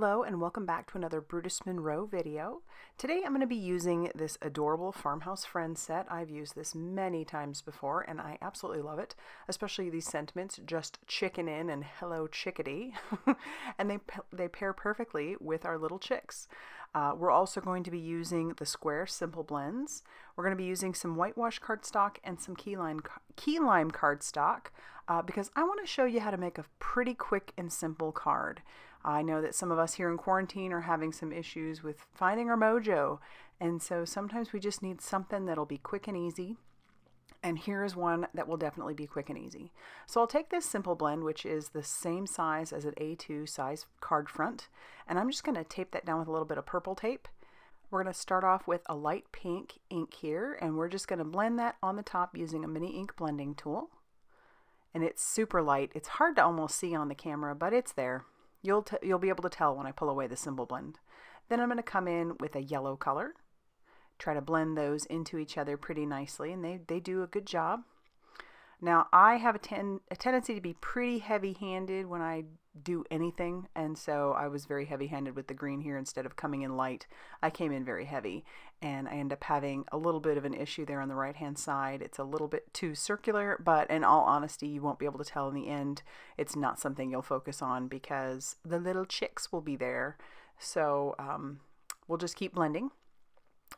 Hello and welcome back to another Brutus Monroe video. Today I'm going to be using this adorable Farmhouse Friends set. I've used this many times before and I absolutely love it, especially these sentiments, just chicken in and hello chickadee. And they pair perfectly with our little chicks. We're also going to be using the square simple blends. We're going to be using some whitewash cardstock and some key lime cardstock because I want to show you how to make a pretty quick and simple card. I know that some of us here in quarantine are having some issues with finding our mojo, and so sometimes we just need something that'll be quick and easy, and here is one that will definitely be quick and easy. So I'll take this simple blend, which is the same size as an A2 size card front, and I'm just going to tape that down with a little bit of purple tape. We're going to start off with a light pink ink here, and we're just going to blend that on the top using a mini ink blending tool. And it's super light. It's hard to almost see on the camera, but it's there. You'll be able to tell when I pull away the simple blend. Then I'm going to come in with a yellow color, try to blend those into each other pretty nicely, and they do a good job. Now I have a tendency to be pretty heavy-handed when I do anything, and so I was very heavy-handed with the green here. Instead of coming in light, I came in very heavy, and I end up having a little bit of an issue there on the right-hand side. It's a little bit too circular, but in all honesty, you won't be able to tell in the end. It's not something you'll focus on because the little chicks will be there. So we'll just keep blending.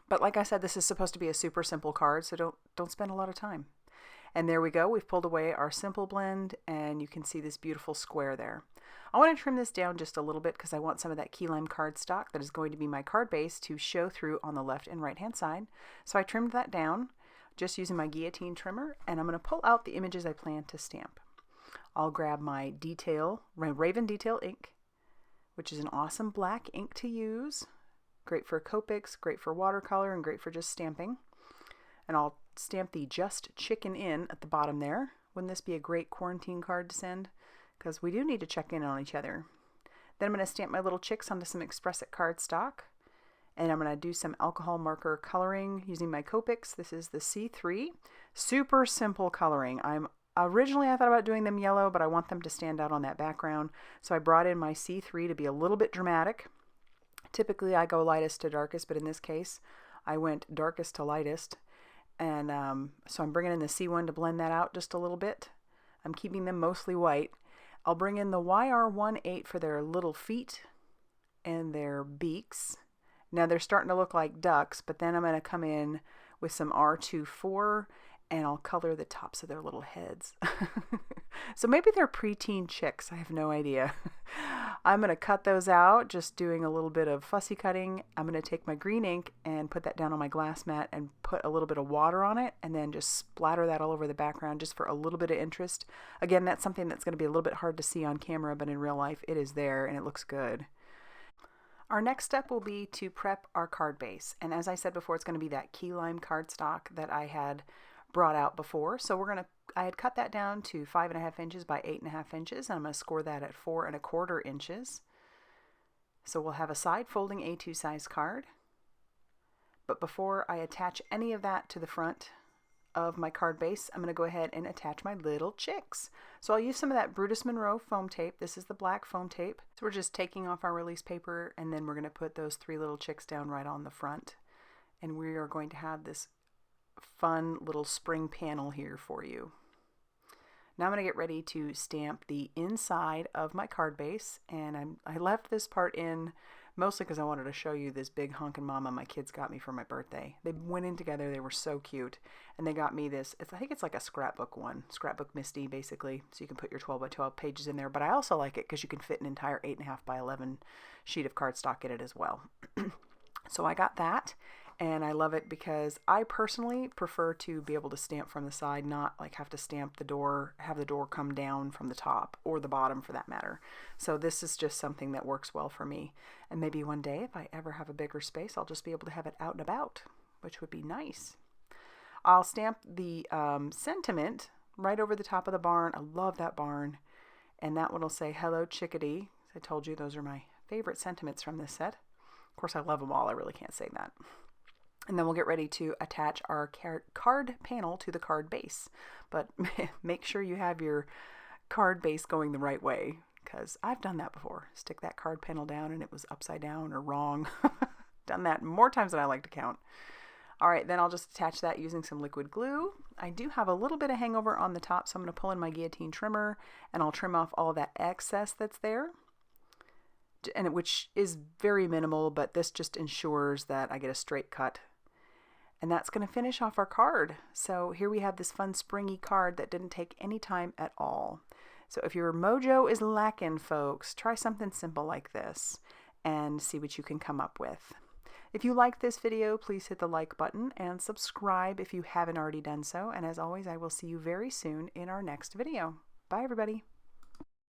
But like I said, this is supposed to be a super simple card, so don't spend a lot of time. And there we go. We've pulled away our simple blend, and you can see this beautiful square there. I want to trim this down just a little bit because I want some of that key lime cardstock that is going to be my card base to show through on the left and right hand side. So I trimmed that down just using my guillotine trimmer, and I'm going to pull out the images I plan to stamp. I'll grab my Raven Detail ink, which is an awesome black ink to use. Great for Copics, great for watercolor, and great for just stamping. And I'll stamp the Just Chicken In at the bottom there. Wouldn't this be a great quarantine card to send? Because we do need to check in on each other. Then I'm going to stamp my little chicks onto some Express It cardstock. And I'm going to do some alcohol marker coloring using my Copics. This is the C3. Super simple coloring. Originally I thought about doing them yellow, but I want them to stand out on that background. So I brought in my C3 to be a little bit dramatic. Typically I go lightest to darkest, but in this case I went darkest to lightest. And so I'm bringing in the C1 to blend that out just a little bit. I'm keeping them mostly white. I'll bring in the YR18 for their little feet and their beaks. Now they're starting to look like ducks, but then I'm going to come in with some R24 and I'll color the tops of their little heads. So maybe they're preteen chicks. I have no idea. I'm going to cut those out, just doing a little bit of fussy cutting. I'm going to take my green ink and put that down on my glass mat and put a little bit of water on it and then just splatter that all over the background just for a little bit of interest. Again, that's something that's going to be a little bit hard to see on camera, but in real life it is there and it looks good. Our next step will be to prep our card base. And as I said before, it's going to be that key lime cardstock that I had brought out before. So I had cut that down to 5.5 inches by 8.5 inches, and I'm going to score that at 4.25 inches. So we'll have a side folding A2 size card. But before I attach any of that to the front of my card base, I'm going to go ahead and attach my little chicks. So I'll use some of that Brutus Monroe foam tape. This is the black foam tape. So we're just taking off our release paper, and then we're going to put those 3 little chicks down right on the front. And we are going to have this fun little spring panel here for you. Now I'm going to get ready to stamp the inside of my card base, and I left this part in mostly because I wanted to show you this big hunkin' mama my kids got me for my birthday. They went in together, they were so cute, and they got me this, I think it's like a scrapbook Misty basically, so you can put your 12 by 12 pages in there, but I also like it because you can fit an entire 8.5 by 11 sheet of cardstock in it as well. So I got that. And I love it because I personally prefer to be able to stamp from the side, not like have to stamp the door, have the door come down from the top or the bottom for that matter. So this is just something that works well for me. And maybe one day if I ever have a bigger space, I'll just be able to have it out and about, which would be nice. I'll stamp the sentiment right over the top of the barn. I love that barn. And that one will say, hello chickadee. As I told you, those are my favorite sentiments from this set. Of course, I love them all. I really can't say that. And then we'll get ready to attach our card panel to the card base. But make sure you have your card base going the right way, because I've done that before. Stick that card panel down and it was upside down or wrong. Done that more times than I like to count. All right, then I'll just attach that using some liquid glue. I do have a little bit of hangover on the top, so I'm going to pull in my guillotine trimmer and I'll trim off all of that excess that's there, and which is very minimal, but this just ensures that I get a straight cut. And that's going to finish off our card. So here we have this fun springy card that didn't take any time at all. So if your mojo is lacking, folks, try something simple like this and see what you can come up with. If you liked this video, please hit the like button and subscribe if you haven't already done so. And as always, I will see you very soon in our next video. Bye, everybody.